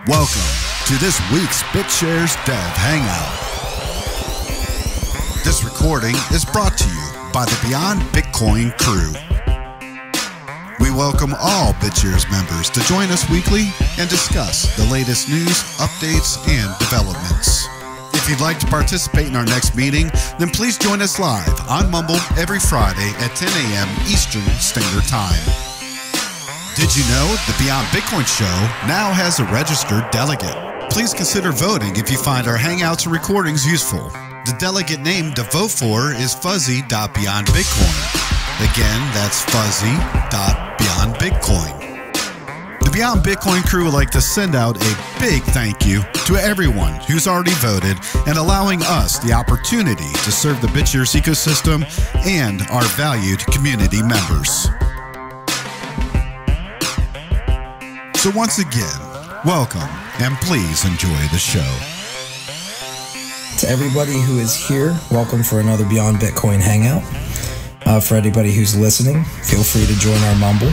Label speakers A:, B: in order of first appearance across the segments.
A: Welcome to this week's BitShares DEV Hangout. This recording is brought to you by the Beyond Bitcoin crew. We welcome all BitShares members to join us weekly and discuss the latest news, updates, and developments. If you'd like to participate in our next meeting, then please join us live on Mumble every Friday at 10 a.m. Eastern Standard Time. Did you know the Beyond Bitcoin show now has a registered delegate? Please consider voting if you find our Hangouts and recordings useful. The delegate name to vote for is fuzzy.beyondbitcoin. Again, that's fuzzy.beyondbitcoin. The Beyond Bitcoin crew would like to send out a big thank you to everyone who's already voted and allowing us the opportunity to serve the BitShares ecosystem and our valued community members. So once again, welcome and please enjoy the show.
B: To everybody who is here, welcome for another Beyond Bitcoin Hangout. For anybody who's listening, feel free to join our Mumble.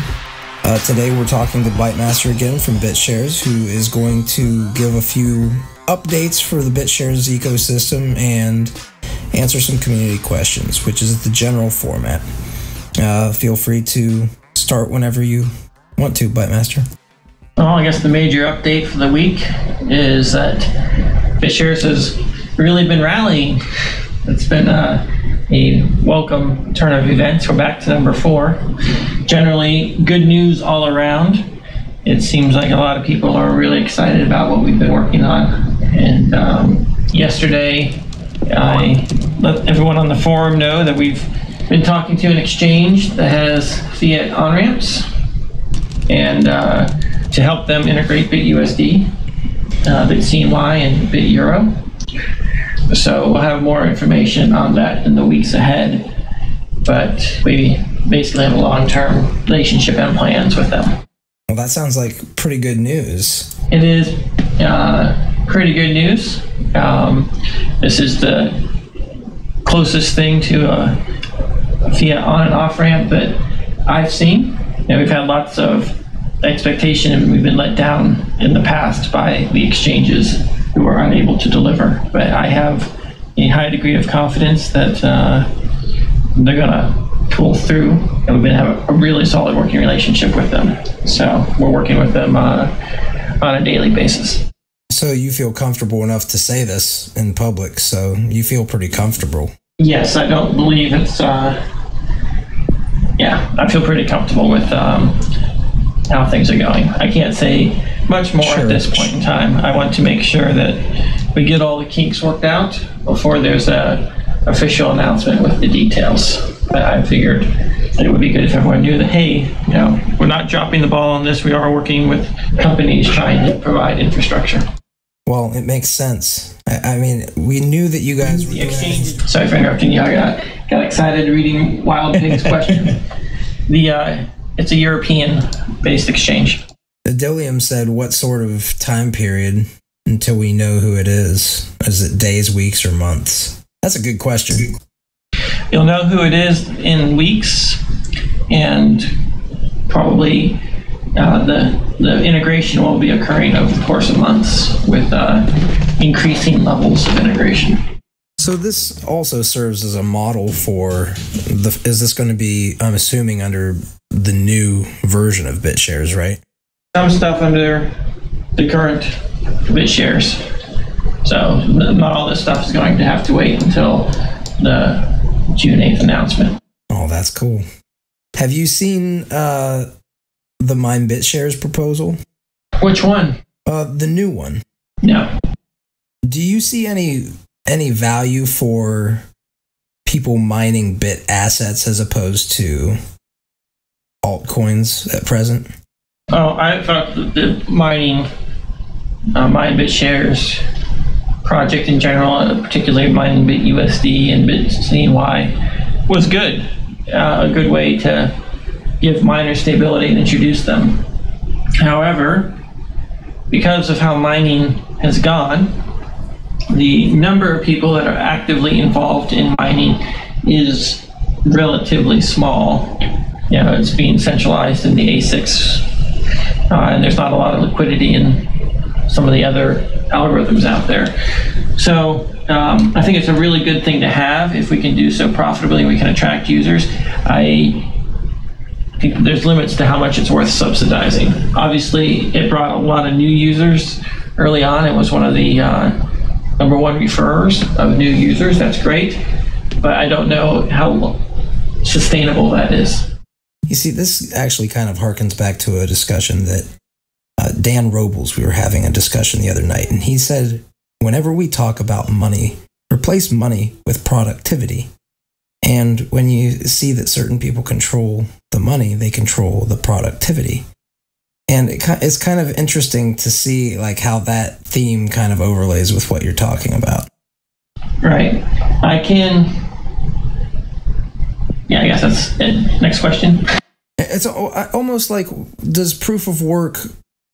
B: Today we're talking to Bytemaster again from BitShares, who is going to give a few updates for the BitShares ecosystem and answer some community questions, which is the general format. Feel free to start whenever you want to, Bytemaster.
C: Well, I guess the major update for the week is that BitShares has really been rallying. It's been a welcome turn of events. We're back to number 4. Generally, good news all around. It seems like a lot of people are really excited about what we've been working on. And yesterday, I let everyone on the forum know that we've been talking to an exchange that has fiat on-ramps, and to help them integrate BitUSD, BitCNY, and BitEuro. So we'll have more information on that in the weeks ahead, but we basically have a long-term relationship and plans with them.
B: Well, that sounds like pretty good news.
C: It is pretty good news. This is the closest thing to a fiat on and off ramp that I've seen. And we've had lots of expectation, and we've been let down in the past by the exchanges who are unable to deliver. But I have a high degree of confidence that they're going to pull through, and we've been having a really solid working relationship with them. So we're working with them on a daily basis.
B: So you feel comfortable enough to say this in public, so you feel pretty comfortable.
C: Yes, I don't believe it's I feel pretty comfortable with how things are going. I can't say much more at this point in time. I want to make sure that we get all the kinks worked out before there's a official announcement with the details. But I figured it would be good if everyone knew that, hey, we're not dropping the ball on this. We are working with companies trying to provide infrastructure. Well,
B: it makes sense. I mean, we knew that you guys were doing...
C: Sorry for interrupting you. I got excited reading Wild Pig's question. It's a European-based exchange.
B: Dillium said, what sort of time period until we know who it is? Is it days, weeks, or months? That's a good question.
C: You'll know who it is in weeks, and probably the integration will be occurring over the course of months with increasing levels of integration.
B: So this also serves as a model for is this going to be, I'm assuming, under the new version of BitShares, right?
C: Some stuff under the current BitShares. So not all this stuff is going to have to wait until the June 8th announcement.
B: Oh, that's cool. Have you seen the Mine BitShares proposal?
C: Which one?
B: The new one.
C: No.
B: Do you see any value for people mining bit assets as opposed to altcoins at present?
C: Oh, I thought the Mine BitShares project in general, particularly mining BitUSD and BitCNY, was good. A good way to give miners stability and introduce them. However, because of how mining has gone, the number of people that are actively involved in mining is relatively small. It's being centralized in the ASICs, and there's not a lot of liquidity in some of the other algorithms out there. So I think it's a really good thing to have if we can do so profitably and we can attract users. I think there's limits to how much it's worth subsidizing. Obviously, it brought a lot of new users early on. It was one of the number one referrers of new users. That's great, but I don't know how sustainable that is.
B: You see, this actually kind of harkens back to a discussion that Dan Robles, we were having a discussion the other night, and he said, whenever we talk about money, replace money with productivity. And when you see that certain people control the money, they control the productivity. And it's kind of interesting to see like how that theme kind of overlays with what you're talking about. Right.
C: I guess that's it. Next question.
B: It's almost like,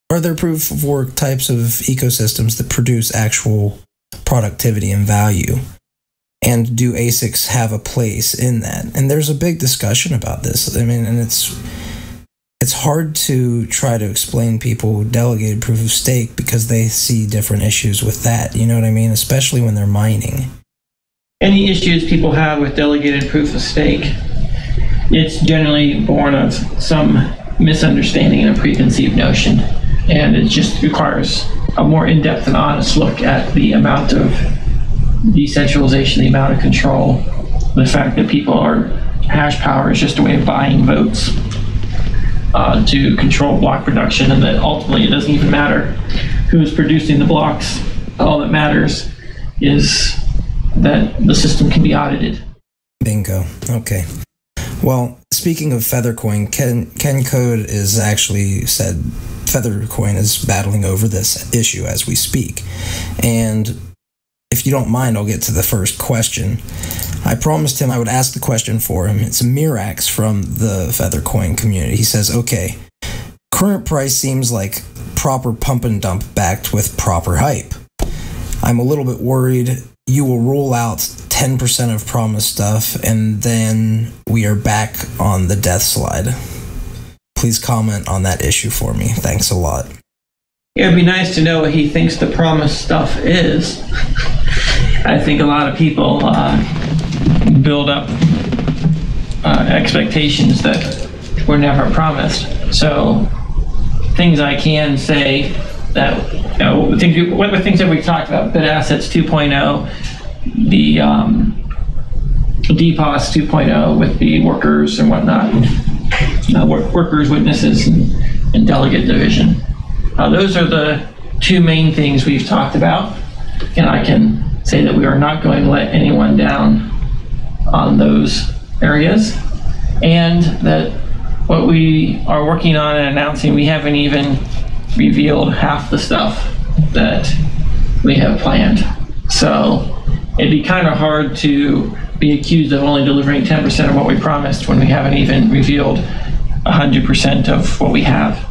B: are there proof of work types of ecosystems that produce actual productivity and value? And do ASICs have a place in that? And there's a big discussion about this. I mean, and it's hard to try to explain people delegated proof of stake because they see different issues with that. You know what I mean? Especially when they're mining.
C: Any issues people have with delegated proof of stake, it's generally born of some misunderstanding and a preconceived notion. And it just requires a more in-depth and honest look at the amount of decentralization, the amount of control, the fact that hash power is just a way of buying votes to control block production, and that ultimately it doesn't even matter who's producing the blocks. All that matters is that the system can be audited.
B: Bingo. Okay. Well, speaking of Feathercoin, Ken Code is actually said Feathercoin is battling over this issue as we speak. And if you don't mind, I'll get to the first question. I promised him I would ask the question for him. It's Mirax from the Feathercoin community. He says, okay, current price seems like proper pump and dump backed with proper hype. I'm a little bit worried you will roll out 10% of promised stuff and then we are back on the death slide. Please comment on that issue for me. Thanks a lot.
C: It would be nice to know what he thinks the promised stuff is. I think a lot of people build up expectations that were never promised. So things I can say that, what the things that we've talked about, BitAssets 2.0, the DPOS 2.0 with the workers and whatnot, workers, witnesses, and delegate division. Those are the two main things we've talked about, and I can say that we are not going to let anyone down on those areas, and that what we are working on and announcing, we haven't even revealed half the stuff that we have planned. So it'd be kind of hard to be accused of only delivering 10% of what we promised when we haven't even revealed 100% of what we have.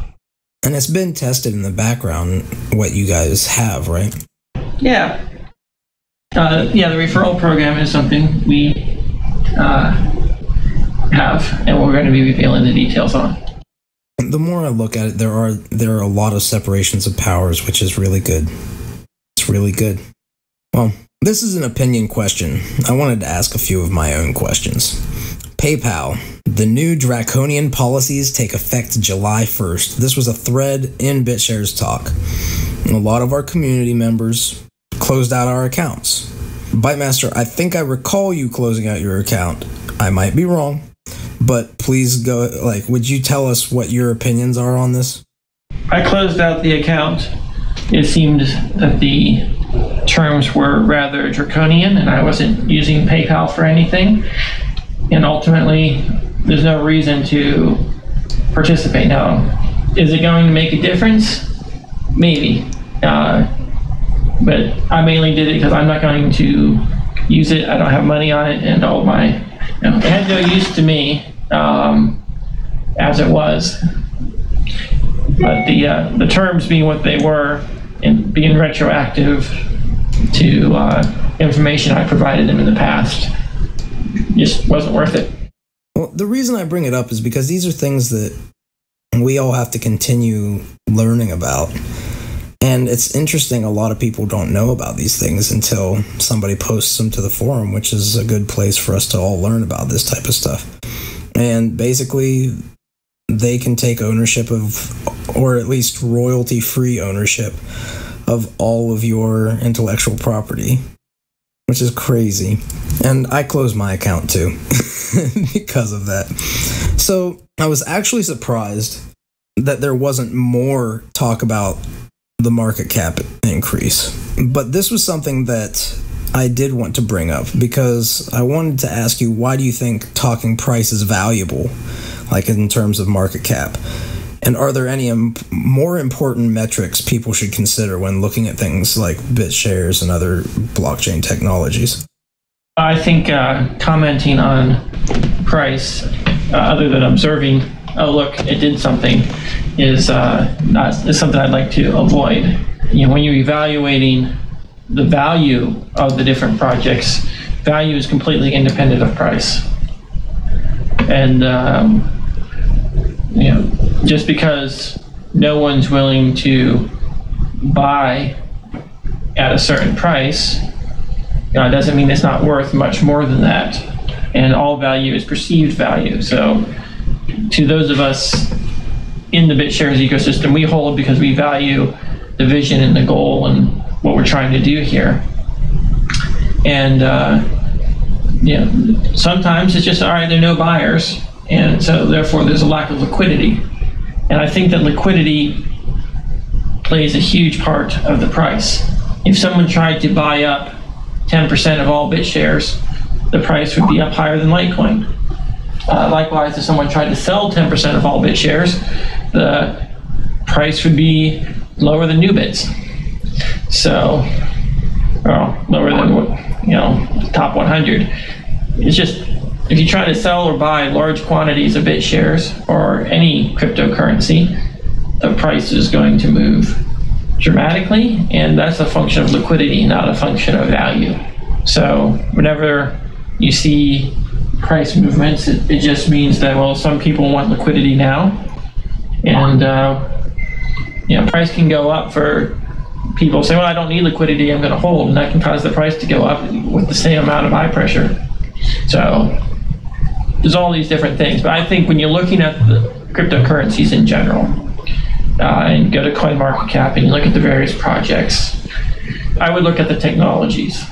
B: And it's been tested in the background what you guys have, right?
C: Yeah. The referral program is something we have, and we're going to be revealing the details on.
B: The more I look at it, there are a lot of separations of powers, which is really good. It's really good. Well, this is an opinion question. I wanted to ask a few of my own questions. PayPal. The new draconian policies take effect July 1st. This was a thread in BitShares Talk. And a lot of our community members closed out our accounts. Bytemaster, I think I recall you closing out your account. I might be wrong, but please go, would you tell us what your opinions are on this?
C: I closed out the account. It seemed that the terms were rather draconian, and I wasn't using PayPal for anything. And ultimately, there's no reason to participate now. Is it going to make a difference? Maybe. But I mainly did it because I'm not going to use it. I don't have money on it, and all my, it had no use to me as it was. But the terms being what they were and being retroactive to information I provided them in the past just wasn't worth it.
B: Well, the reason I bring it up is because these are things that we all have to continue learning about. And it's interesting, a lot of people don't know about these things until somebody posts them to the forum, which is a good place for us to all learn about this type of stuff. And basically, they can take ownership of, or at least royalty-free ownership of all of your intellectual property, which is crazy. And I closed my account too because of that. So I was actually surprised that there wasn't more talk about the market cap increase. But this was something that I did want to bring up because I wanted to ask you, why do you think talking price is valuable, like in terms of market cap? And are there any more important metrics people should consider when looking at things like BitShares and other blockchain technologies?
C: I think commenting on price, other than observing, oh look, it did something, is something I'd like to avoid. When you're evaluating the value of the different projects, value is completely independent of price. And just because no one's willing to buy at a certain price, doesn't mean it's not worth much more than that. And all value is perceived value. So to those of us in the BitShares ecosystem, we hold because we value the vision and the goal and what we're trying to do here. And sometimes it's just, all right, there are no buyers, and so therefore there's a lack of liquidity. And I think that liquidity plays a huge part of the price. If someone tried to buy up 10% of all BitShares, the price would be up higher than Litecoin. Likewise, if someone tried to sell 10% of all BitShares, the price would be lower than new bits. So, lower than top 100. It's just, if you try to sell or buy large quantities of BitShares or any cryptocurrency, the price is going to move dramatically, and that's a function of liquidity, not a function of value. So whenever you see price movements, it just means that, well, some people want liquidity now, and price can go up for people say, well, I don't need liquidity, I'm going to hold, and that can cause the price to go up with the same amount of buy pressure. So there's all these different things, but I think when you're looking at the cryptocurrencies in general, and go to CoinMarketCap and you look at the various projects, I would look at the technologies.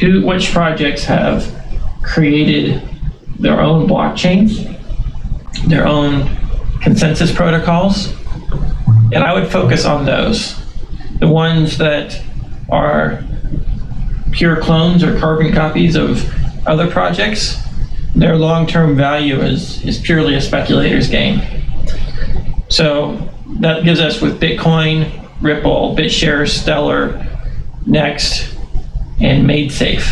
C: Which projects have created their own blockchains, their own consensus protocols, and I would focus on those. The ones that are pure clones or carbon copies of other projects, their long-term value is purely a speculator's gain. So that gives us with Bitcoin, Ripple, BitShares, Stellar, Next, and MadeSafe.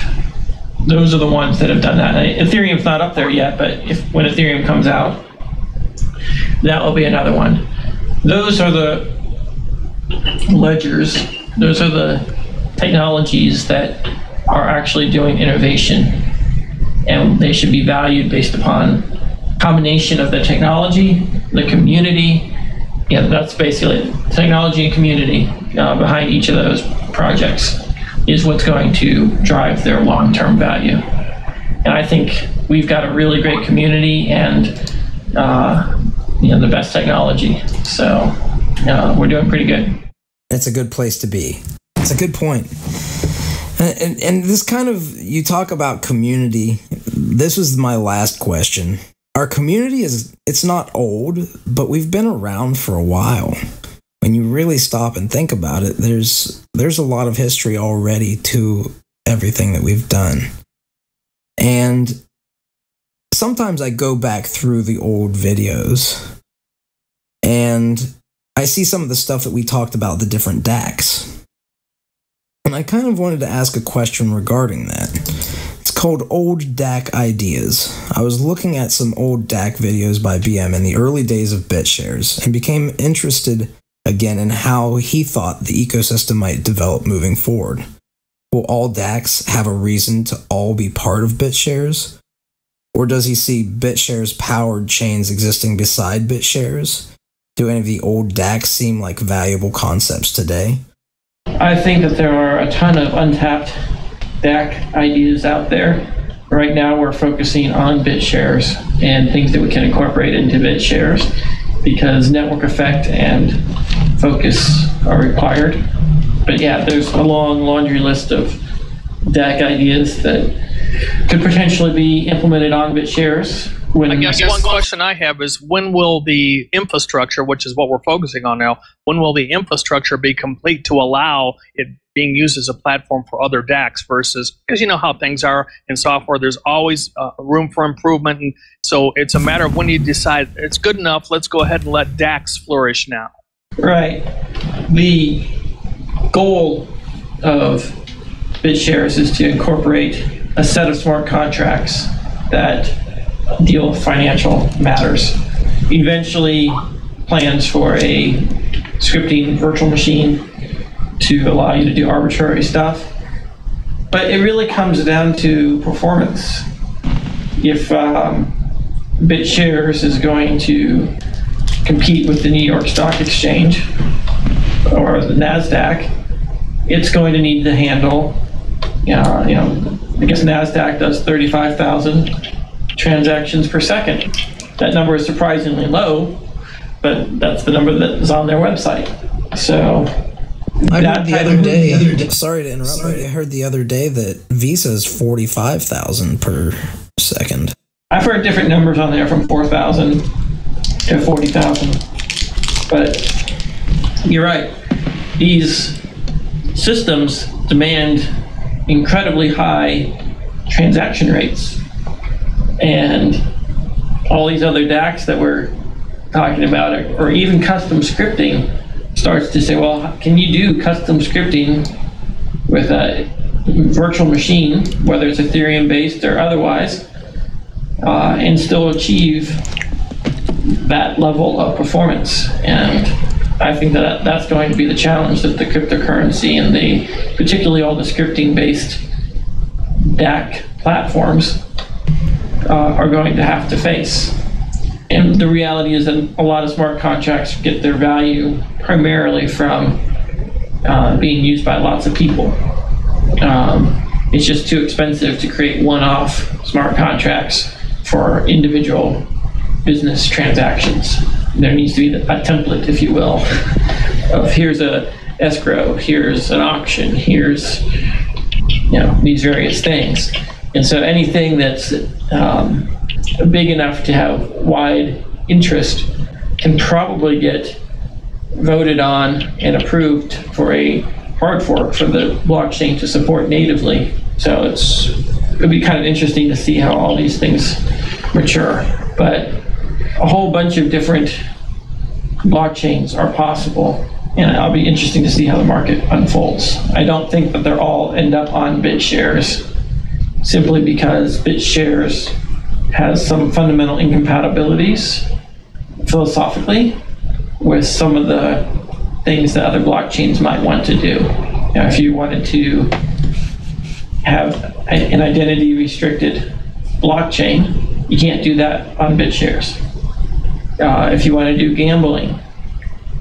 C: Those are the ones that have done that. Ethereum's not up there yet, but when Ethereum comes out, that will be another one. Those are the ledgers, those are the technologies that are actually doing innovation, and they should be valued based upon combination of the technology, the community. That's basically it. Technology and community behind each of those projects is what's going to drive their long-term value. And I think we've got a really great community and the best technology. So we're doing pretty good.
B: It's a good place to be. It's a good point. And this kind of, you talk about community. This was my last question. Our community it's not old, but we've been around for a while. When you really stop and think about it, there's a lot of history already to everything that we've done. And sometimes I go back through the old videos and I see some of the stuff that we talked about, the different DACs. And I kind of wanted to ask a question regarding that. It's called Old DAC Ideas. I was looking at some old DAC videos by BM in the early days of BitShares and became interested again in how he thought the ecosystem might develop moving forward. Will all DACs have a reason to all be part of BitShares? Or does he see BitShares powered chains existing beside BitShares? Do any of the old DACs seem like valuable concepts today?
C: I think that there are a ton of untapped DAC ideas out there. Right now we're focusing on BitShares and things that we can incorporate into BitShares because network effect and focus are required. But yeah, there's a long laundry list of DAC ideas that could potentially be implemented on BitShares.
D: I guess one question I have is, when will the infrastructure, which is what we're focusing on now, when will the infrastructure be complete to allow it being used as a platform for other DACs versus, because you know how things are in software, there's always room for improvement. And so it's a matter of when you decide it's good enough, let's go ahead and let DACs flourish now.
C: Right. The goal of BitShares is to incorporate a set of smart contracts that deal with financial matters. Eventually, plans for a scripting virtual machine to allow you to do arbitrary stuff. But it really comes down to performance. If BitShares is going to compete with the New York Stock Exchange or the NASDAQ, it's going to need to handle, I guess NASDAQ does 35,000 transactions per second. That number is surprisingly low, but that's the number that is on their website. So
B: I heard the other day, sorry to interrupt, but I heard the other day that Visa is 45,000 per second.
C: I've heard different numbers on there from 4,000 to 40,000. But you're right. These systems demand incredibly high transaction rates. And all these other DACs that we're talking about, or even custom scripting, starts to say, well, can you do custom scripting with a virtual machine, whether it's Ethereum based or otherwise, and still achieve that level of performance? And I think that that's going to be the challenge that the cryptocurrency and particularly all the scripting based DAC platforms are going to have to face. And the reality is that a lot of smart contracts get their value primarily from being used by lots of people. It's just too expensive to create one-off smart contracts for individual business transactions. There needs to be a template, if you will, of here's a escrow, here's an auction, here's these various things. And so anything that's big enough to have wide interest can probably get voted on and approved for a hard fork for the blockchain to support natively. So it'll be kind of interesting to see how all these things mature. But a whole bunch of different blockchains are possible, and it'll be interesting to see how the market unfolds. I don't think that they'll all end up on BitShares, simply because BitShares has some fundamental incompatibilities philosophically with some of the things that other blockchains might want to do. If you wanted to have an identity restricted blockchain, you can't do that on BitShares. If you want to do gambling,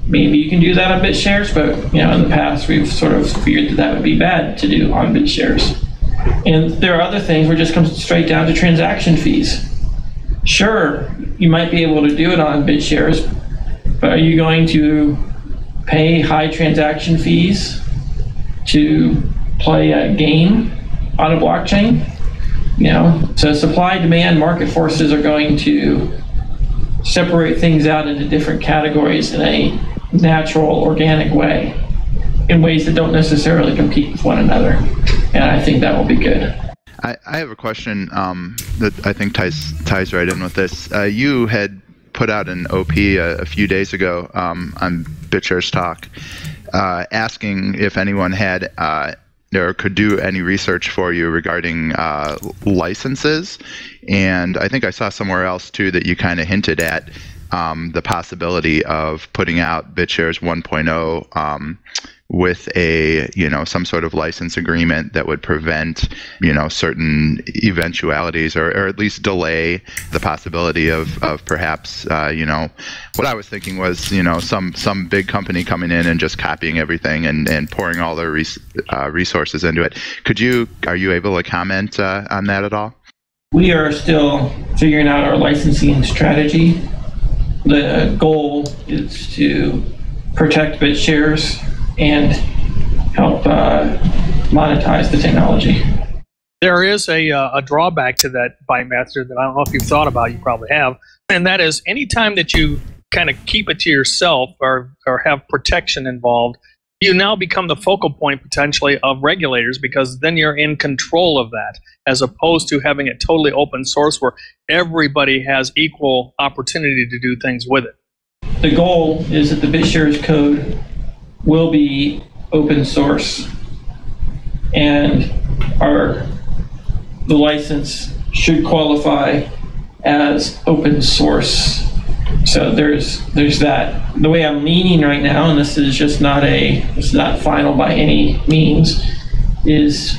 C: maybe you can do that on BitShares, but in the past we've sort of figured that would be bad to do on BitShares. And there are other things where it just comes straight down to transaction fees. Sure, you might be able to do it on BitShares, but are you going to pay high transaction fees to play a game on a blockchain? So supply, demand, market forces are going to separate things out into different categories in a natural, organic way, in ways that don't necessarily compete with one another. And I think that will be good.
E: I have a question that I think ties right in with this. You had put out an OP a few days ago on BitShares Talk, asking if anyone had or could do any research for you regarding licenses. And I think I saw somewhere else too that you kind of hinted at the possibility of putting out BitShares 1.0 with a, some sort of license agreement that would prevent, certain eventualities or at least delay the possibility of perhaps, what I was thinking was, some big company coming in and just copying everything and pouring all their resources into it. Are you able to comment on that at all?
C: We are still figuring out our licensing strategy. The goal is to protect BitShares and help monetize the technology.
D: There is a drawback to that, Bytemaster, that I don't know if you've thought about. You probably have, and that is anytime that you kind of keep it to yourself or have protection involved, you now become the focal point potentially of regulators, because then you're in control of that, as opposed to having it totally open source where everybody has equal opportunity to do things with it.
C: The goal is that the BitShares code will be open source, and the license should qualify as open source. So there's that. The way I'm leaning right now, and this is just it's not final by any means, is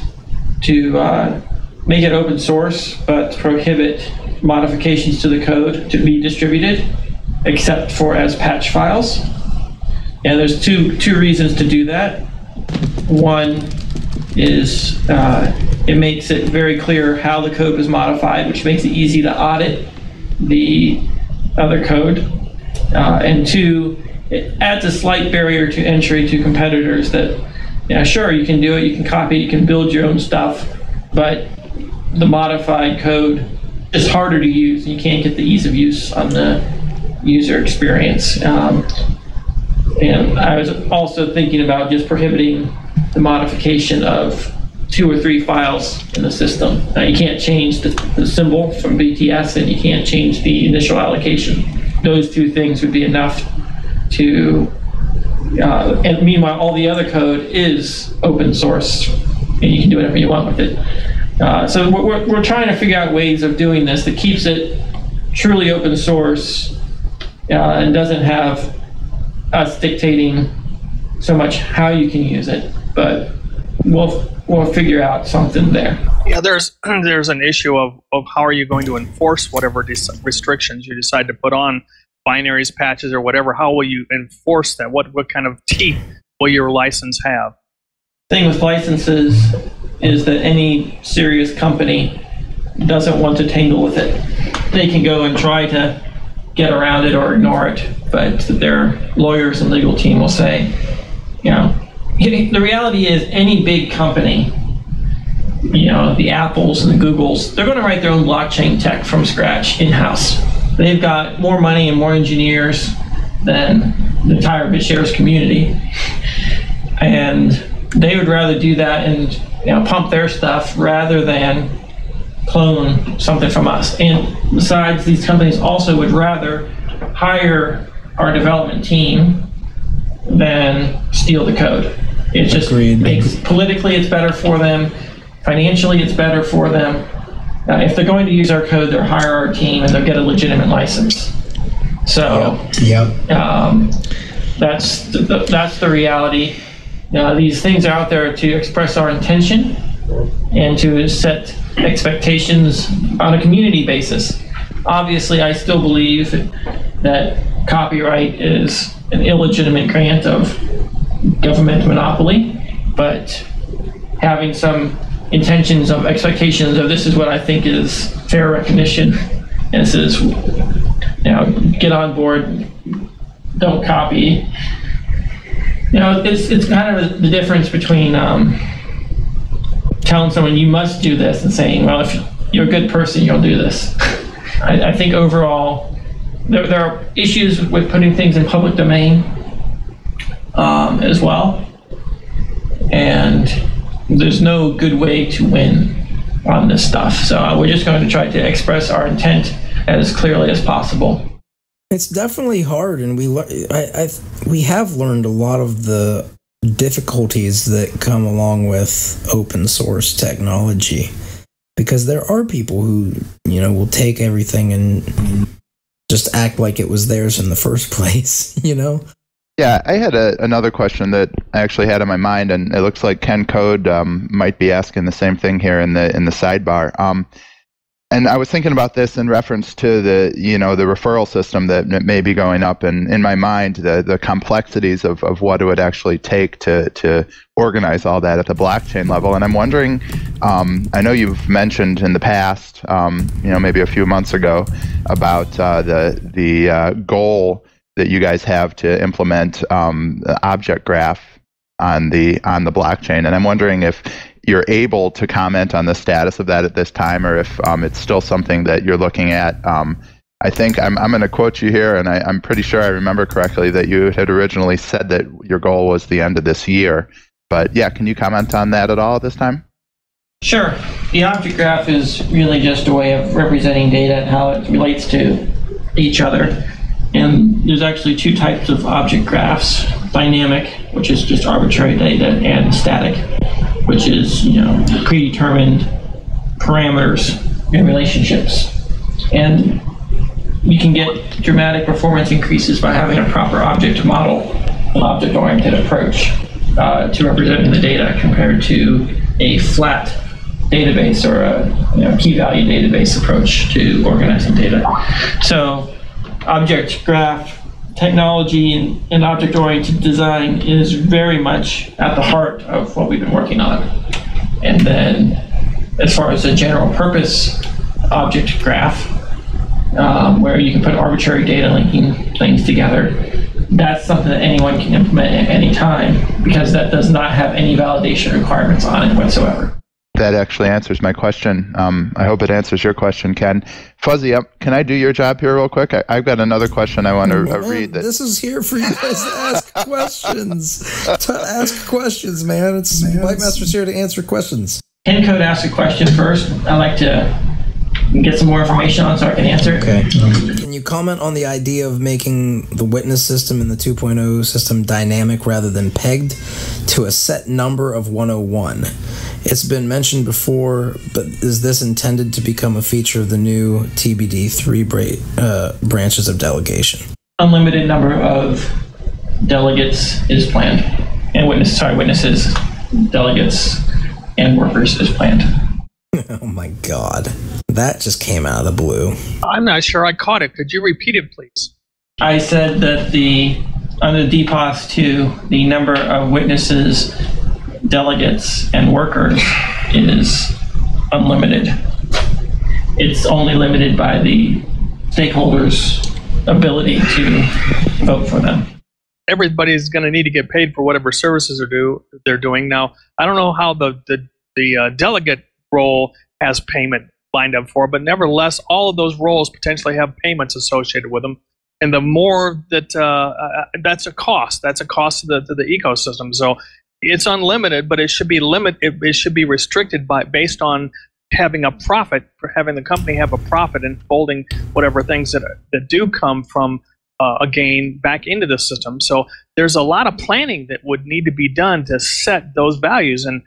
C: to make it open source, but prohibit modifications to the code to be distributed, except for as patch files. And there's two reasons to do that. One is it makes it very clear how the code was modified, which makes it easy to audit the other code. And two, it adds a slight barrier to entry to competitors that, sure, you can do it, you can copy, you can build your own stuff, but the modified code is harder to use, and you can't get the ease of use on the user experience. And I was also thinking about just prohibiting the modification of 2 or 3 files in the system. Now, you can't change the symbol from BTS, and you can't change the initial allocation. Those 2 things would be enough to, and meanwhile, all the other code is open source, and you can do whatever you want with it. So we're trying to figure out ways of doing this that keeps it truly open source and doesn't have us dictating so much how you can use it, but we'll figure out something there.
D: Yeah, there's an issue of how are you going to enforce whatever restrictions you decide to put on binaries, patches, or whatever. How will you enforce that? What kind of teeth will your license have?
C: The thing with licenses is that any serious company doesn't want to tangle with it. They can go and try to get around it or ignore it, but their lawyers and legal team will say, the reality is any big company, the Apples and the Googles, they're going to write their own blockchain tech from scratch in-house. They've got more money and more engineers than the entire BitShares community, and they would rather do that and pump their stuff rather than clone something from us. And besides, these companies also would rather hire our development team than steal the code. It just makes, politically it's better for them, financially it's better for them. If they're going to use our code, they'll hire our team and they'll get a legitimate license. So that's the reality. These things are out there to express our intention and to set expectations on a community basis. Obviously, I still believe that copyright is an illegitimate grant of government monopoly, but having some intentions of expectations of this is what I think is fair recognition, and this is, get on board, don't copy. It's kind of the difference between telling someone you must do this and saying, well, if you're a good person, you'll do this. I think overall, there are issues with putting things in public domain as well, and there's no good way to win on this stuff. So we're just going to try to express our intent as clearly as possible.
B: It's definitely hard, and we have learned a lot of the difficulties that come along with open source technology, because there are people who will take everything and just act like it was theirs in the first place,
E: Yeah, I had another question that I actually had in my mind, and it looks like Ken Code might be asking the same thing here in the sidebar. And I was thinking about this in reference to the referral system that may be going up, and in my mind, the complexities of what it would actually take to organize all that at the blockchain level. And I'm wondering, I know you've mentioned in the past, maybe a few months ago, about the goal that you guys have to implement the object graph on the blockchain, and I'm wondering if you're able to comment on the status of that at this time, or if it's still something that you're looking at. I think I'm going to quote you here, and I'm pretty sure I remember correctly that you had originally said that your goal was the end of this year. But yeah, can you comment on that at all at this time?
C: Sure. The object graph is really just a way of representing data and how it relates to each other. And there's actually two types of object graphs: dynamic, which is just arbitrary data, and static, which is predetermined parameters and relationships. And you can get dramatic performance increases by having a proper object model, an object-oriented approach to representing the data compared to a flat database or a key-value database approach to organizing data. So object graph technology and object-oriented design is very much at the heart of what we've been working on. And then as far as a general purpose object graph, where you can put arbitrary data linking things together, that's something that anyone can implement at any time, because that does not have any validation requirements on it whatsoever.
E: That actually answers my question. I hope it answers your question, Ken. Fuzzy, can I do your job here real quick? I've got another question I want to read.
B: This is here for you guys to ask questions. To ask questions, man. Bytemaster's here to answer questions.
C: Ken Code asked a question first. I'd like to get some more information on so I can answer.
B: Okay. Can you comment on the idea of making the witness system in the 2.0 system dynamic rather than pegged to a set number of 101? It's been mentioned before, but is this intended to become a feature of the new TBD3 branches of delegation? Unlimited
C: number of delegates is planned, and witnesses, delegates, and workers is planned.
B: Oh my God. That just came out of the blue.
D: I'm not sure I caught it. Could you repeat it, please?
C: I said that under DPOS 2, the number of witnesses, delegates, and workers is unlimited. It's only limited by the stakeholders' ability to vote for them.
D: Everybody's going to need to get paid for whatever services they're doing. Now, I don't know how the delegate role has payment lined up for, but nevertheless, all of those roles potentially have payments associated with them. And the more that that's a cost to the ecosystem. So it's unlimited, but it should be it should be restricted based on having a profit, for having the company have a profit and folding whatever things that do come from a gain back into the system. So there's a lot of planning that would need to be done to set those values, and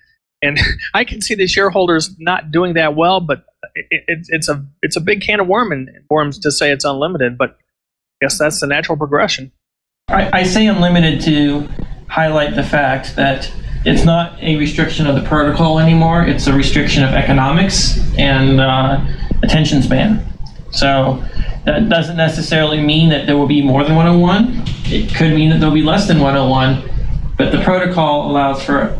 D: I can see the shareholders not doing that well, but it's a big can of worms to say it's unlimited, but I guess that's the natural progression.
C: I say unlimited to highlight the fact that it's not a restriction of the protocol anymore. It's a restriction of economics and attention span. So that doesn't necessarily mean that there will be more than 101. It could mean that there will be less than 101, but the protocol allows for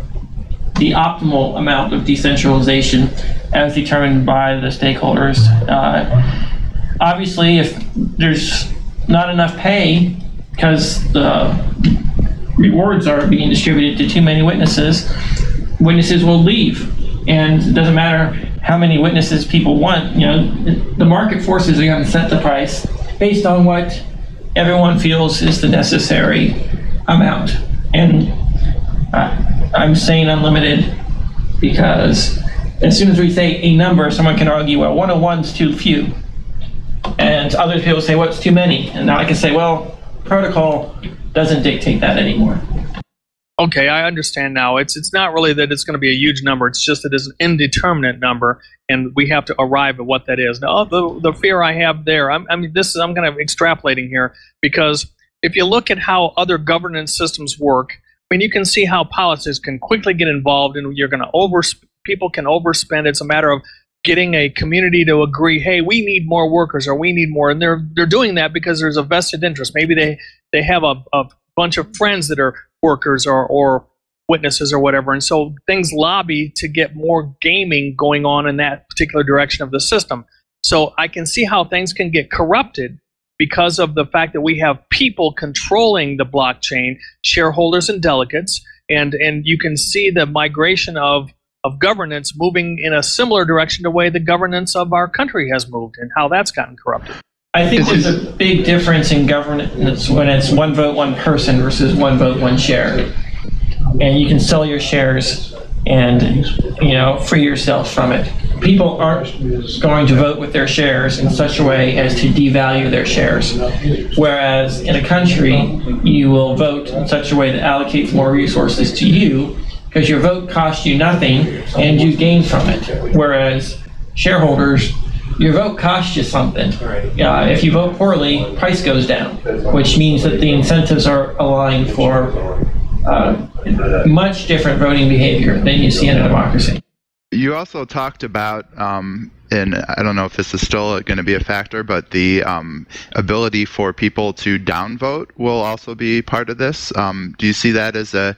C: the optimal amount of decentralization as determined by the stakeholders. Obviously, if there's not enough pay because the rewards are being distributed to too many witnesses will leave. And it doesn't matter how many witnesses people want. The market forces are going to set the price based on what everyone feels is the necessary amount. And I'm saying unlimited because as soon as we say a number, someone can argue, well, 101's too few. And other people say, well, it's too many. And now I can say, well, protocol doesn't dictate that anymore.
D: Okay, I understand now. It's not really that it's going to be a huge number. It's just that it's an indeterminate number, and we have to arrive at what that is. Now, the fear I have there, I'm kind of extrapolating here, because if you look at how other governance systems work, I mean, you can see how politics can quickly get involved, and you're going to people can overspend. It's a matter of getting a community to agree, hey, we need more workers, or we need more, and they're doing that because there's a vested interest. Maybe they have a bunch of friends that are workers or witnesses or whatever, and so things lobby to get more gaming going on in that particular direction of the system. So I can see how things can get corrupted because of the fact that we have people controlling the blockchain, shareholders and delegates, and you can see the migration of governance moving in a similar direction to the way the governance of our country has moved and how that's gotten corrupted.
C: I think there's a big difference in governance when it's one vote, one person versus one vote, one share. And you can sell your shares and, free yourself from it. People aren't going to vote with their shares in such a way as to devalue their shares. Whereas in a country, you will vote in such a way that allocates more resources to you because your vote costs you nothing and you gain from it. Whereas shareholders, your vote costs you something. If you vote poorly, price goes down, which means that the incentives are aligned for much different voting behavior than you see in a democracy.
E: You also talked about, and I don't know if this is still going to be a factor, but the ability for people to downvote will also be part of this. Do you see that as a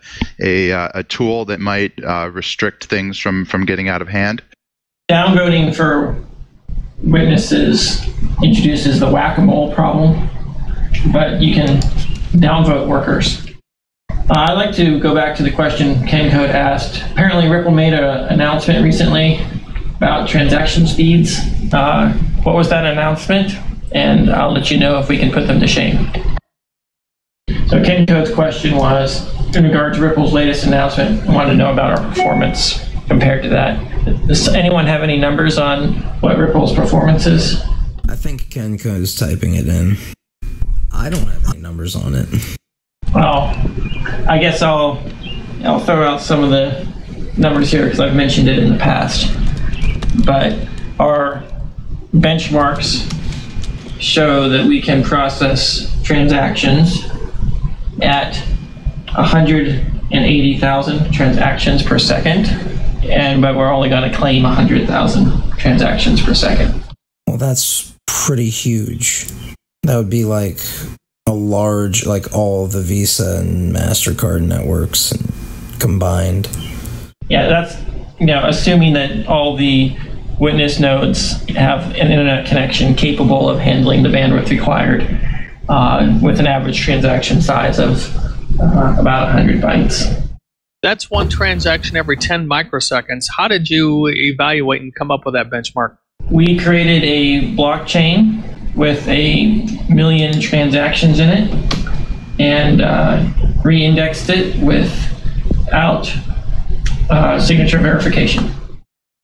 E: tool that might restrict things from getting out of hand?
C: Downvoting for witnesses introduces the whack-a-mole problem, but you can downvote workers. I'd like to go back to the question Ken Code asked. Apparently Ripple made an announcement recently about transaction speeds. What was that announcement? And I'll let you know if we can put them to shame. So Ken Code's question was, in regard to Ripple's latest announcement, I wanted to know about our performance compared to that. Does anyone have any numbers on what Ripple's performance is?
B: I think Ken Code is typing it in. I don't have any numbers on it.
C: Well, I guess I'll throw out some of the numbers here because I've mentioned it in the past. But our benchmarks show that we can process transactions at 180,000 transactions per second, but we're only going to claim 100,000 transactions per second.
B: Well, that's pretty huge. That would be like a large, like all of the Visa and MasterCard networks combined.
C: Yeah, that's, assuming that all the witness nodes have an internet connection capable of handling the bandwidth required with an average transaction size of about 100 bytes.
D: That's one transaction every 10 microseconds. How did you evaluate and come up with that benchmark?
C: We created a blockchain with 1 million transactions in it and re-indexed it without signature verification.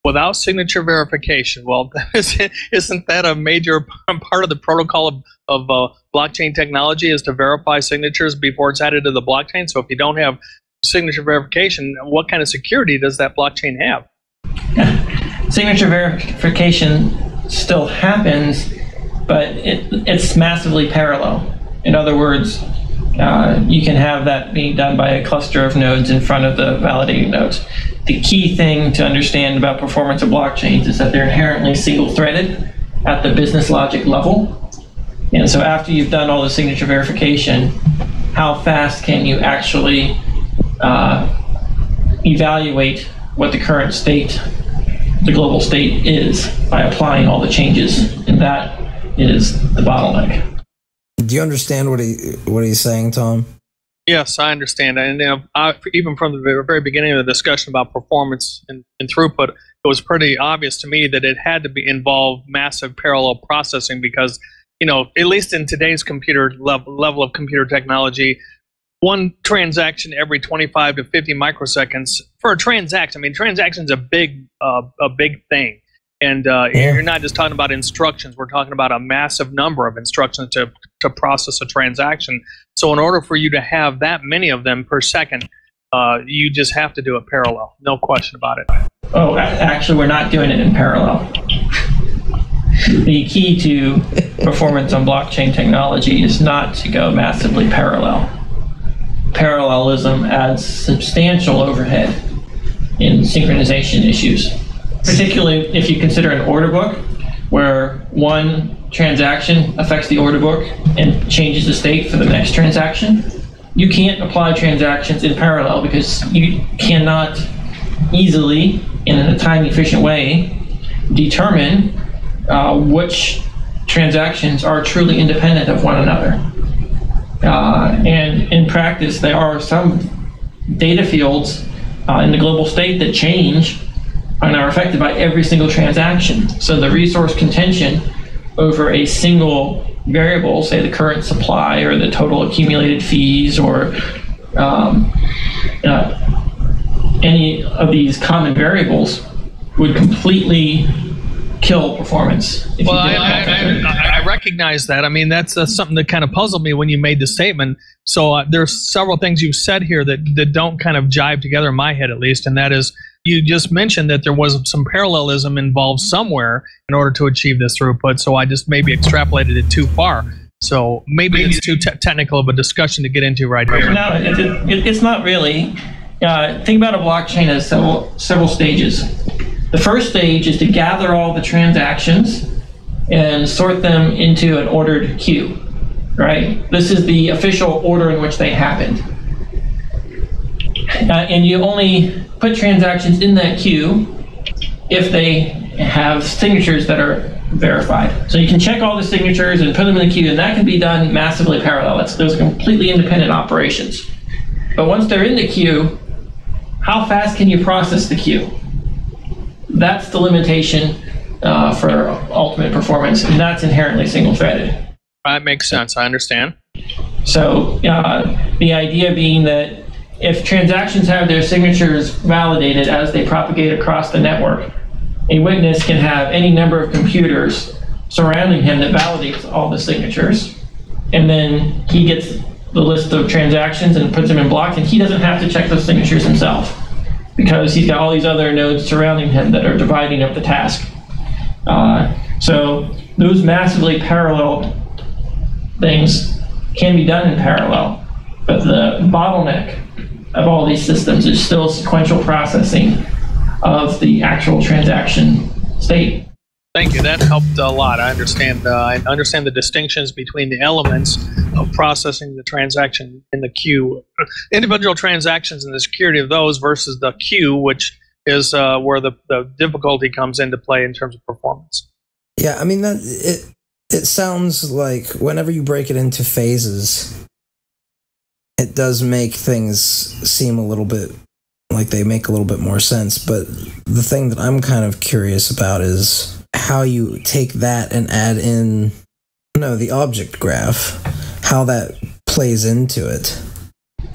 D: Without signature verification, well, isn't that a major part of the protocol of blockchain technology, is to verify signatures before it's added to the blockchain? So if you don't have signature verification, what kind of security does that blockchain have?
C: Signature verification still happens, but it's massively parallel. In other words, you can have that being done by a cluster of nodes in front of the validating nodes. The key thing to understand about performance of blockchains is that they're inherently single-threaded at the business logic level. And so after you've done all the signature verification, how fast can you actually evaluate what the current state, the global state is, by applying all the changes? And that is the bottleneck.
B: Do you understand what he's saying, Tom?
D: Yes, I understand. And even from the very beginning of the discussion about performance and throughput, it was pretty obvious to me that it had to involve massive parallel processing because, at least in today's computer level of computer technology, one transaction every 25 to 50 microseconds for a transaction. I mean, transaction's a big thing. And you're not just talking about instructions. We're talking about a massive number of instructions to process a transaction. So in order for you to have that many of them per second, you just have to do it parallel. No question about it.
C: Oh, actually, we're not doing it in parallel. The key to performance on blockchain technology is not to go massively parallel. Parallelism adds substantial overhead in synchronization issues, particularly if you consider an order book where one transaction affects the order book and changes the state for the next transaction. You can't apply transactions in parallel because you cannot easily, in a time-efficient way, determine which transactions are truly independent of one another. And in practice, there are some data fields in the global state that change and are affected by every single transaction. So the resource contention over a single variable, say the current supply or the total accumulated fees or any of these common variables, would completely kill performance.
D: Well, I recognize that. I mean, that's something that kind of puzzled me when you made the statement. So there's several things you've said here that don't kind of jive together in my head, at least, and that is, you just mentioned that there was some parallelism involved somewhere in order to achieve this throughput, so I just maybe extrapolated it too far. So maybe it's too technical of a discussion to get into right here.
C: No, it's not really. Think about a blockchain as several stages. The first stage is to gather all the transactions and sort them into an ordered queue, right? This is the official order in which they happened. And you only put transactions in that queue if they have signatures that are verified. So you can check all the signatures and put them in the queue, and that can be done massively parallel. Those are completely independent operations. But once they're in the queue, how fast can you process the queue? That's the limitation for ultimate performance, and that's inherently single-threaded.
D: That makes sense. I understand.
C: So the idea being that if transactions have their signatures validated as they propagate across the network, a witness can have any number of computers surrounding him that validates all the signatures, and then he gets the list of transactions and puts them in blocks, and he doesn't have to check those signatures himself because he's got all these other nodes surrounding him that are dividing up the task. So those massively parallel things can be done in parallel, but the bottleneck of all these systems is still sequential processing of the actual transaction state.
D: Thank you. That helped a lot. I understand the distinctions between the elements of processing the transaction in the queue, individual transactions and the security of those versus the queue, which is where the difficulty comes into play in terms of performance.
B: Yeah, I mean, it sounds like whenever you break it into phases, it does make things seem a little bit like they make a little bit more sense. But the thing that I'm kind of curious about is how you take that and add in, the object graph, how that plays into it.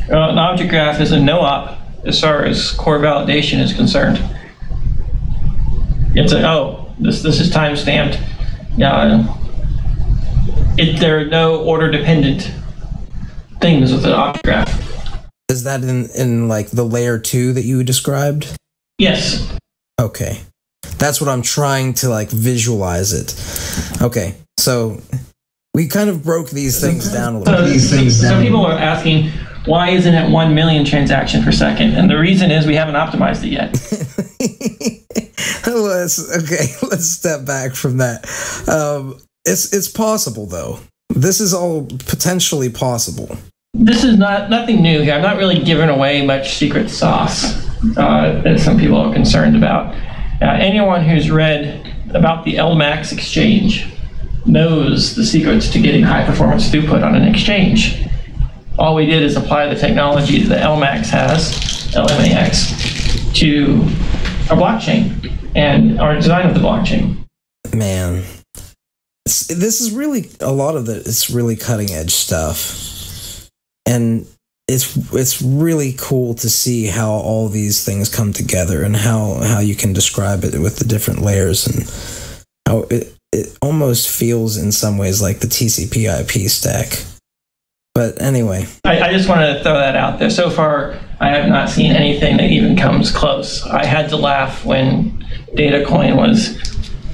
C: An object graph is a no-op as far as core validation is concerned. It's this is time-stamped. There are no order-dependent things with the object graph.
B: Is that in like the layer 2 that you described?
C: Yes.
B: Okay. That's what I'm trying to like visualize it. Okay. So we kind of broke these things down a little bit.
C: Some people are asking, why isn't it 1 million transactions per second? And the reason is we haven't optimized it yet.
B: Let's step back from that. It's possible though. This is all potentially possible.
C: This is nothing new here. I'm not really giving away much secret sauce that some people are concerned about. Anyone who's read about the LMAX exchange knows the secrets to getting high performance throughput on an exchange. All we did is apply the technology that the LMAX has, LMAX, to our blockchain and our design of the blockchain.
B: Man, this is really, a lot of it's really cutting edge stuff. And it's really cool to see how all these things come together and how you can describe it with the different layers and how it almost feels in some ways like the TCP/IP stack. But anyway.
C: I just wanted to throw that out there. So far, I have not seen anything that even comes close. I had to laugh when Datacoin was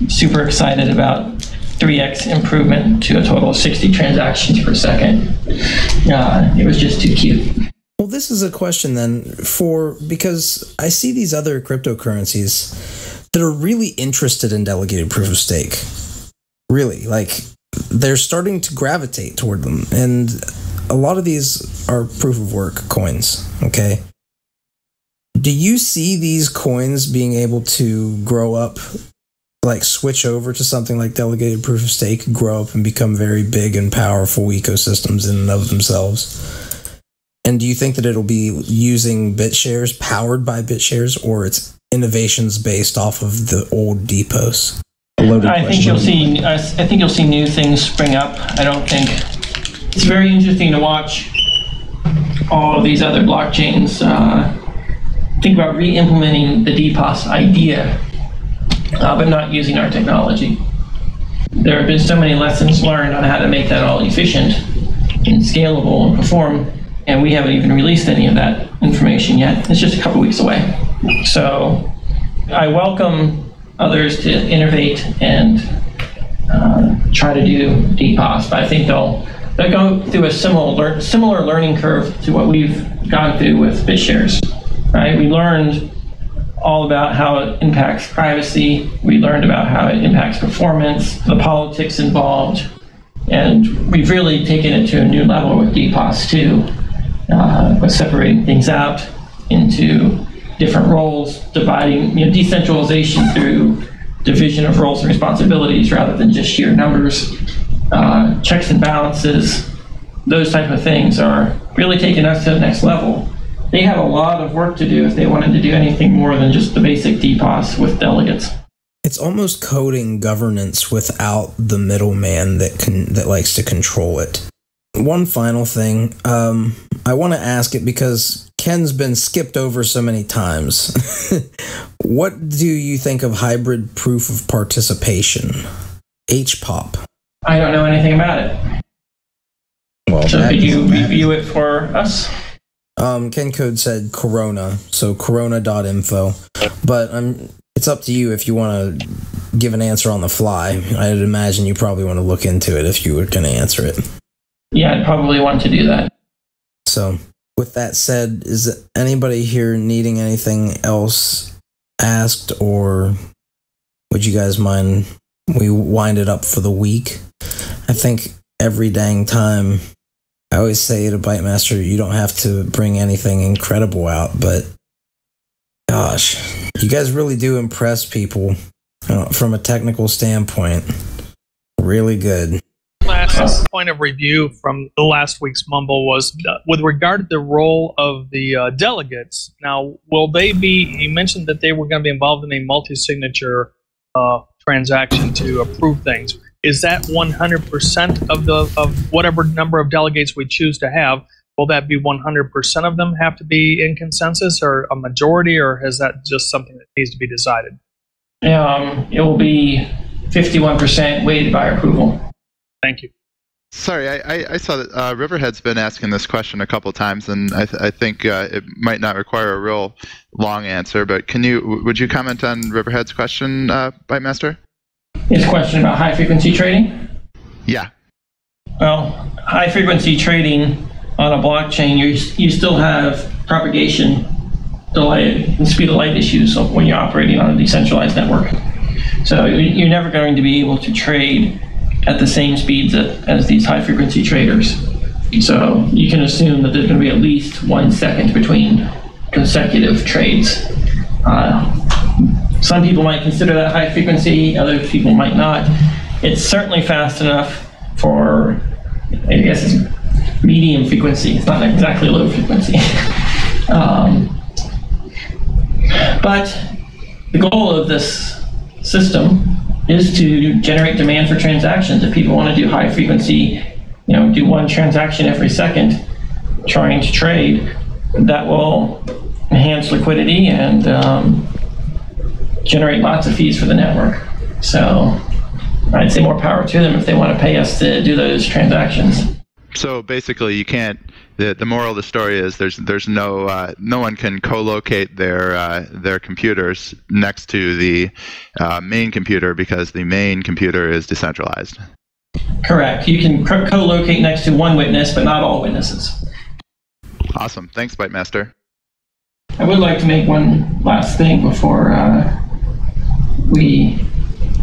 C: super excited about 3x improvement to a total of 60 transactions per second. It was just too cute.
B: Well, this is a question then because I see these other cryptocurrencies that are really interested in delegated proof of stake. Really, like they're starting to gravitate toward them. And a lot of these are proof of work coins, okay? Do you see these coins being able to grow up, like switch over to something like delegated proof of stake, grow up and become very big and powerful ecosystems in and of themselves? And do you think that it'll be using BitShares, powered by BitShares, or it's innovations based off of the old DPOS?
C: I think you'll see new things spring up. I don't think it's very interesting to watch all of these other blockchains think about re-implementing the DPOS idea, but not using our technology. There have been so many lessons learned on how to make that all efficient and scalable and perform, and we haven't even released any of that information yet. It's just a couple weeks away. So I welcome others to innovate and try to do DPOS, but I think they'll go through a similar learning curve to what we've gone through with BitShares. Right? We learned all about how it impacts privacy. We learned about how it impacts performance, the politics involved, and we've really taken it to a new level with DPOS too, with separating things out into different roles, dividing, decentralization through division of roles and responsibilities rather than just sheer numbers, checks and balances. Those type of things are really taking us to the next level. They have a lot of work to do if they wanted to do anything more than just the basic DPOS with delegates.
B: It's almost coding governance without the middleman that likes to control it. One final thing, I want to ask it because Ken's been skipped over so many times. What do you think of hybrid proof of participation, HPOP?
C: I don't know anything about it. Well, so could you review it for us?
B: Ken Code said Corona, so corona.info. But it's up to you if you want to give an answer on the fly. I'd imagine you probably want to look into it if you were going to answer it.
C: Yeah, I'd probably want to do that.
B: So, with that said, is anybody here needing anything else asked, or would you guys mind we wind it up for the week? I think every dang time, I always say to Bytemaster, you don't have to bring anything incredible out, but gosh, you guys really do impress people from a technical standpoint. Really good.
D: Last point of review from the last week's Mumble was with regard to the role of the delegates. Now, will they be, you mentioned that they were going to be involved in a multi-signature transaction to approve things. Is that 100% of whatever number of delegates we choose to have? Will that be 100% of them have to be in consensus, or a majority, or is that just something that needs to be decided?
C: It will be 51% weighted by approval.
D: Thank you.
E: Sorry, I saw that Riverhead's been asking this question a couple times, and I think it might not require a real long answer, but would you comment on Riverhead's question, Bytemaster?
C: His question about high-frequency trading?
E: Yeah.
C: Well, high-frequency trading on a blockchain, you still have propagation delay and speed of light issues when you're operating on a decentralized network. So you're never going to be able to trade at the same speeds as these high-frequency traders. So you can assume that there's going to be at least 1 second between consecutive trades. Some people might consider that high frequency, other people might not. It's certainly fast enough for, I guess it's medium frequency. It's not exactly low frequency. But the goal of this system is to generate demand for transactions. If people want to do high frequency, do one transaction every second, trying to trade, that will enhance liquidity and generate lots of fees for the network. So I'd say more power to them if they want to pay us to do those transactions.
E: So basically, you can't. The moral of the story is there's no one can co-locate their computers next to the main computer because the main computer is decentralized.
C: Correct. You can co-locate next to one witness, but not all witnesses.
E: Awesome. Thanks, Bytemaster.
C: I would like to make one last thing before we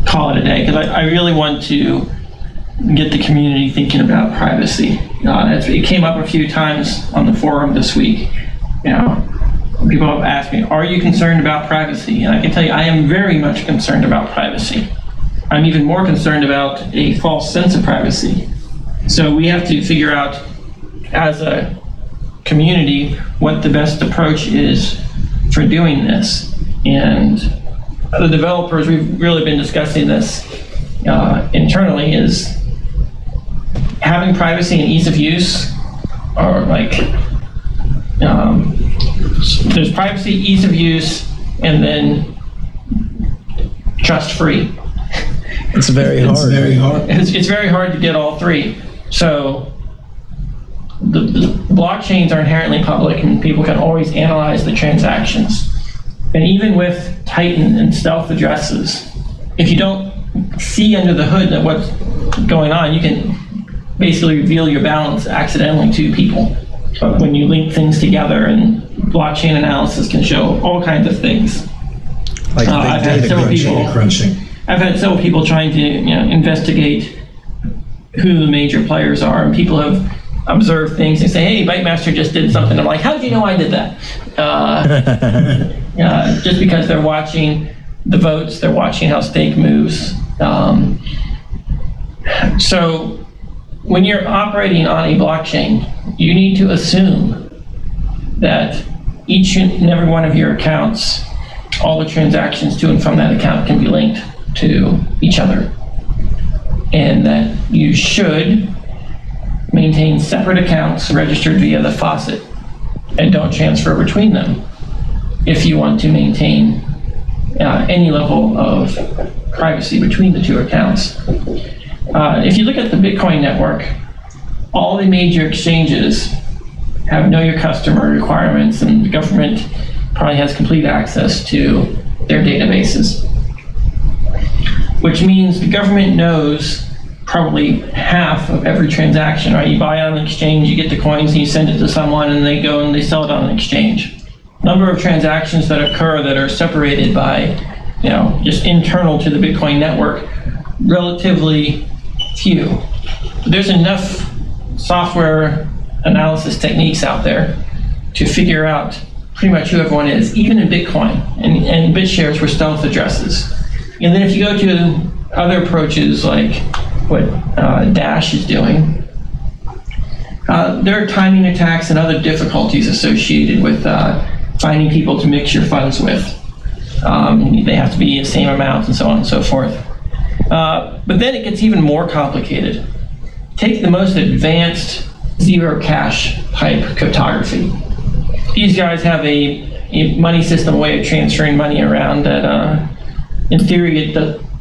C: call it a day, because I really want to get the community thinking about privacy. It came up a few times on the forum this week. People have asked me, are you concerned about privacy? And I can tell you, I am very much concerned about privacy. I'm even more concerned about a false sense of privacy. So we have to figure out, as a community, what the best approach is for doing this. And the developers, we've really been discussing this internally, is having privacy and ease of use, or there's privacy, ease of use, and then trust-free.
B: It's very hard.
C: It's very hard to get all three. So the blockchains are inherently public, and people can always analyze the transactions. And even with Titan and stealth addresses, if you don't see under the hood of what's going on, you can basically reveal your balance accidentally to people. But when you link things together, and blockchain analysis can show all kinds of things.
B: Like
C: I've had several people trying to investigate who the major players are, and people have observed things and say, hey, Bytemaster just did something. I'm like, how did you know I did that? Just because they're watching the votes, they're watching how stake moves. So when you're operating on a blockchain, you need to assume that each and every one of your accounts, all the transactions to and from that account can be linked to each other. And that you should maintain separate accounts registered via the faucet and don't transfer between them if you want to maintain any level of privacy between the two accounts. If you look at the Bitcoin network, all the major exchanges have know your customer requirements, and the government probably has complete access to their databases, which means the government knows probably half of every transaction, right? You buy on an exchange, you get the coins, and you send it to someone, and they go and they sell it on an exchange. Number of transactions that occur that are separated by, just internal to the Bitcoin network, relatively few. There's enough software analysis techniques out there to figure out pretty much who everyone is, even in Bitcoin and BitShares for stealth addresses. And then if you go to other approaches like what Dash is doing, there are timing attacks and other difficulties associated with finding people to mix your funds with. They have to be the same amount and so on and so forth. But then it gets even more complicated. Take the most advanced zero cash type cryptography. These guys have a money system way of transferring money around that in theory it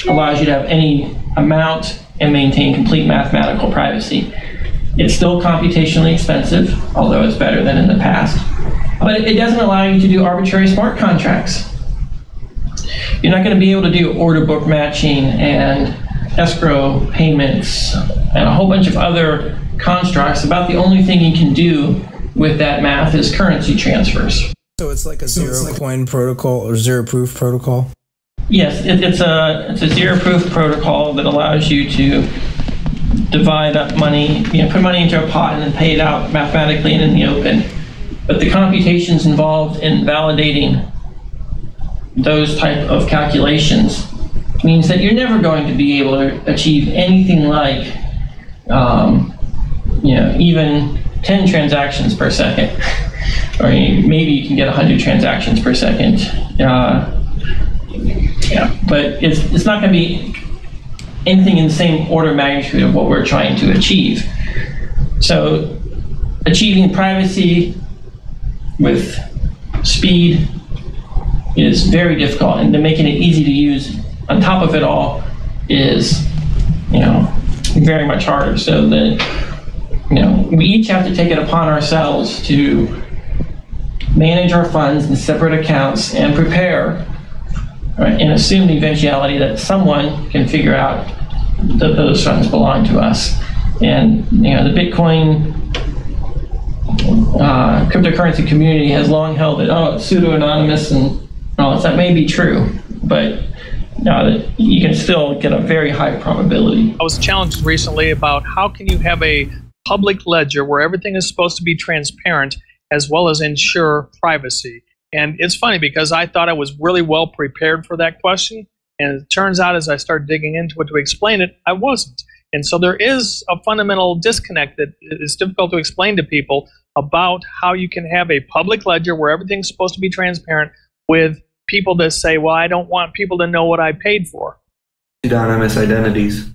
C: allows you to have any amount and maintain complete mathematical privacy. It's still computationally expensive, although it's better than in the past. But it doesn't allow you to do arbitrary smart contracts. You're not going to be able to do order book matching and escrow payments and a whole bunch of other constructs. About the only thing you can do with that math is currency transfers.
B: So it's like a zero-coin protocol or zero-proof protocol?
C: Yes, it's a zero-proof protocol that allows you to divide up money, put money into a pot and then pay it out mathematically and in the open. But the computations involved in validating those type of calculations means that you're never going to be able to achieve anything like, even 10 transactions per second, or maybe you can get 100 transactions per second. But it's not going to be anything in the same order of magnitude of what we're trying to achieve. So achieving privacy with speed is very difficult, and then making it easy to use on top of it all is, very much harder. So we each have to take it upon ourselves to manage our funds in separate accounts and prepare, right, and assume the eventuality that someone can figure out that those funds belong to us. And the Bitcoin cryptocurrency community has long held that, it's pseudo-anonymous and all that may be true, but that you can still get a very high probability.
D: I was challenged recently about how can you have a public ledger where everything is supposed to be transparent as well as ensure privacy. And it's funny because I thought I was really well prepared for that question, and it turns out as I started digging into it to explain it, I wasn't. And so there is a fundamental disconnect that is difficult to explain to people about how you can have a public ledger where everything's supposed to be transparent with people that say, well, I don't want people to know what I paid for.
F: Pseudonymous identities.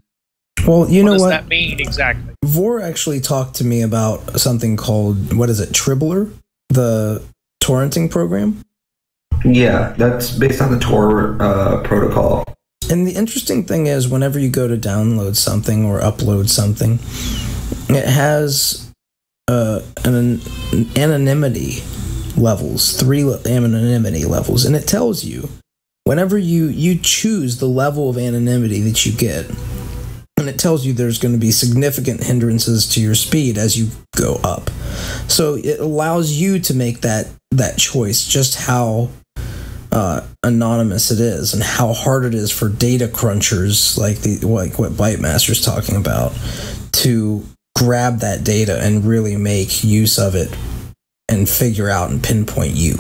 B: Well, you know what?
D: What does that mean exactly?
B: Vor actually talked to me about something called, Tribbler, the torrenting program?
F: Yeah, that's based on the Tor protocol.
B: And the interesting thing is, whenever you go to download something or upload something, it has an anonymity levels, 3 anonymity levels, and it tells you whenever you choose the level of anonymity that you get, and it tells you there's going to be significant hindrances to your speed as you go up. So it allows you to make that choice, just how anonymous it is and how hard it is for data crunchers like what Bytemaster's talking about to grab that data and really make use of it and figure out and pinpoint you.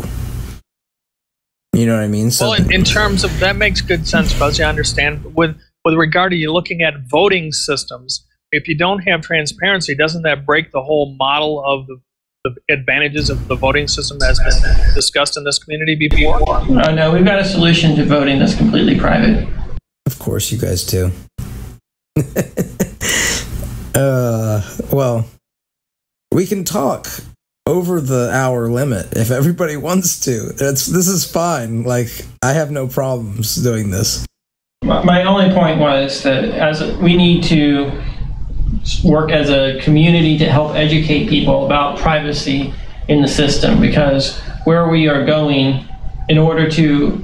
B: You know what I mean? So,
D: well, in terms of that makes good sense, Buzz. I understand. With regard to you looking at voting systems, if you don't have transparency, doesn't that break the whole model of the advantages of the voting system that has been discussed in this community before?
C: No, we've got a solution to voting that's completely private.
B: Of course you guys do. Well, we can talk over the hour limit if everybody wants to. This is fine. Like, I have no problems doing this.
C: My only point was that we need to work as a community to help educate people about privacy in the system, because where we are going, in order to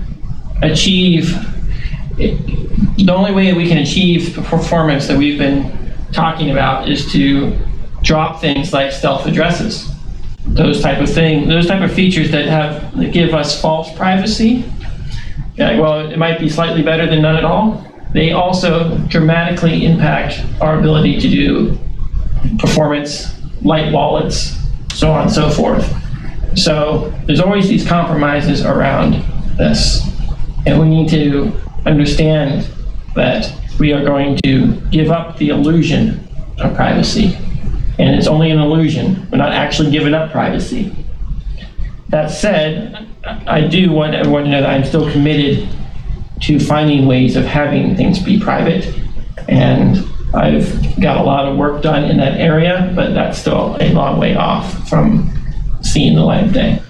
C: achieve the only way we can achieve the performance that we've been talking about is to drop things like stealth addresses, those type of features that give us false privacy. Well, it might be slightly better than none at all. They also dramatically impact our ability to do performance, light wallets, so on and so forth. So there's always these compromises around this. And we need to understand that we are going to give up the illusion of privacy. And it's only an illusion. We're not actually giving up privacy. That said, I do want everyone to know that I'm still committed to finding ways of having things be private, and I've got a lot of work done in that area, but that's still a long way off from seeing the light of day.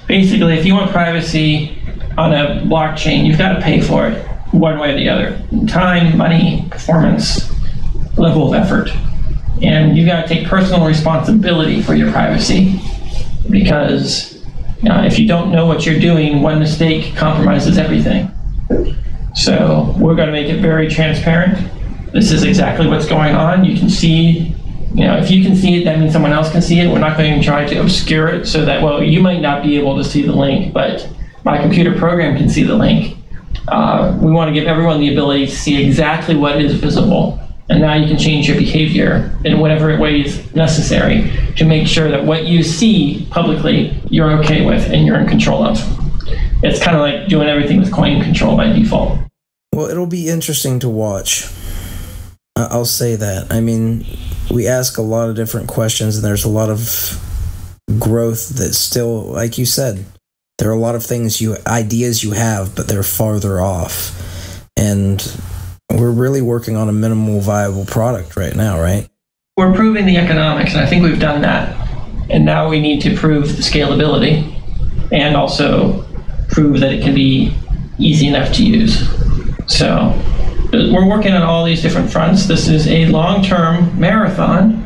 C: Basically, if you want privacy on a blockchain, you've got to pay for it one way or the other. Time, money, performance, level of effort. And you've got to take personal responsibility for your privacy, because if you don't know what you're doing, one mistake compromises everything. So we're going to make it very transparent. This is exactly what's going on. You can see, if you can see it, that means someone else can see it. We're not going to try to obscure it so that, well, you might not be able to see the link, but my computer program can see the link. We want to give everyone the ability to see exactly what is visible. And now you can change your behavior in whatever way is necessary to make sure that what you see publicly, you're okay with and you're in control of. It's kind of like doing everything with coin control by default.
B: Well, it'll be interesting to watch. I'll say that. I mean, we ask a lot of different questions, and there's a lot of growth that's still, like you said, there are a lot of ideas you have, but they're farther off. And we're really working on a minimal viable product right now, right?
C: We're proving the economics, and I think we've done that. And now we need to prove the scalability and also prove that it can be easy enough to use. So we're working on all these different fronts. This is a long-term marathon,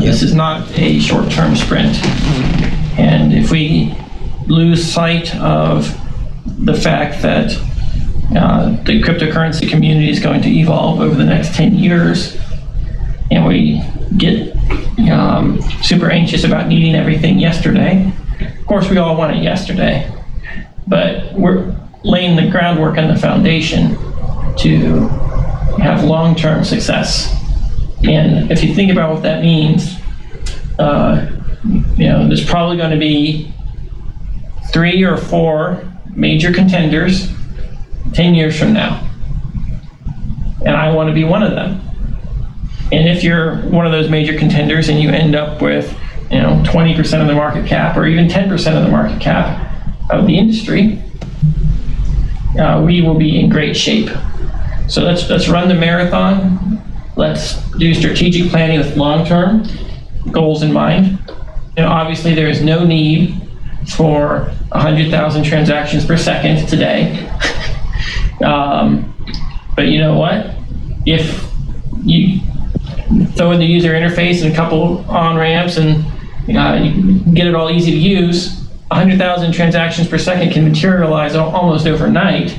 C: This is not a short-term sprint. And if we lose sight of the fact that the cryptocurrency community is going to evolve over the next 10 years, and we get super anxious about needing everything yesterday. Of course, we all want it yesterday, but we're laying the groundwork and the foundation to have long-term success. And if you think about what that means, there's probably going to be 3 or 4 major contenders 10 years from now. And I want to be one of them. And if you're one of those major contenders and you end up with 20% of the market cap or even 10% of the market cap of the industry, we will be in great shape. So let's run the marathon. Let's do strategic planning with long-term goals in mind. Obviously, there is no need for 100,000 transactions per second today. But you know what? If you throw in the user interface and a couple on-ramps and you can get it all easy to use, 100,000 transactions per second can materialize almost overnight.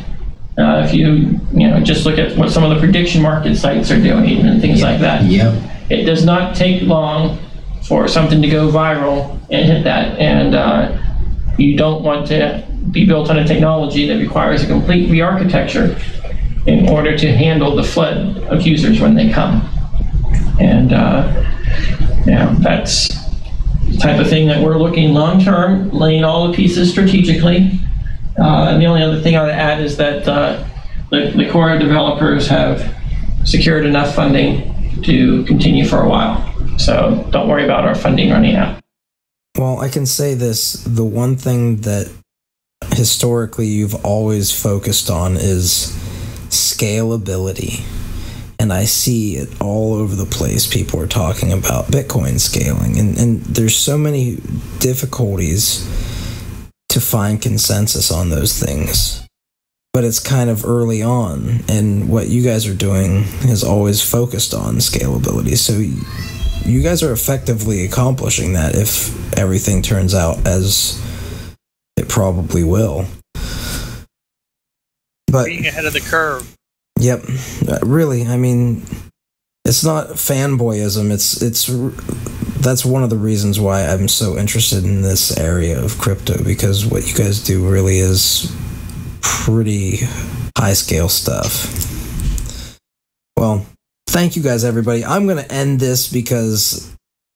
C: If you just look at what some of the prediction market sites are doing and things like that.
B: Yep.
C: It does not take long for something to go viral and hit that. And you don't want to be built on a technology that requires a complete re-architecture in order to handle the flood of users when they come. And that's the type of thing that we're looking long-term, laying all the pieces strategically. And the only other thing I would add is that the core developers have secured enough funding to continue for a while. So don't worry about our funding running out.
B: Well, I can say this, the one thing that historically you've always focused on is scalability. And I see it all over the place. People are talking about Bitcoin scaling, and there's so many difficulties to find consensus on those things. But it's kind of early on, and what you guys are doing is always focused on scalability. So you guys are effectively accomplishing that if everything turns out as it probably will. But
D: being ahead of the curve.
B: Yep, really. I mean, it's not fanboyism. It's that's one of the reasons why I'm so interested in this area of crypto, because what you guys do really is pretty high scale stuff. Well, thank you guys, everybody. I'm going to end this because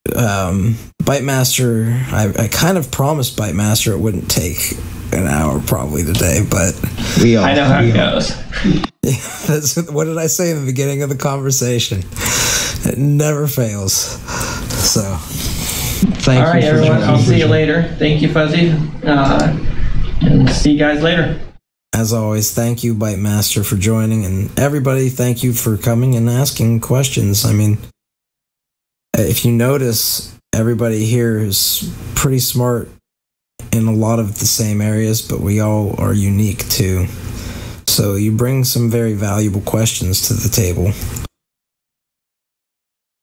B: Bytemaster, I kind of promised Bytemaster it wouldn't take an hour probably today, but
C: I know how it goes.
B: What did I say in the beginning of the conversation? It never fails. So, thank you.
C: All right, everyone. I'll see you later. Thank you, Fuzzy. And see you guys later.
B: As always, thank you, Bytemaster, for joining. And everybody, thank you for coming and asking questions. I mean, if you notice, everybody here is pretty smart in a lot of the same areas, but we all are unique too. So you bring some very valuable questions to the table.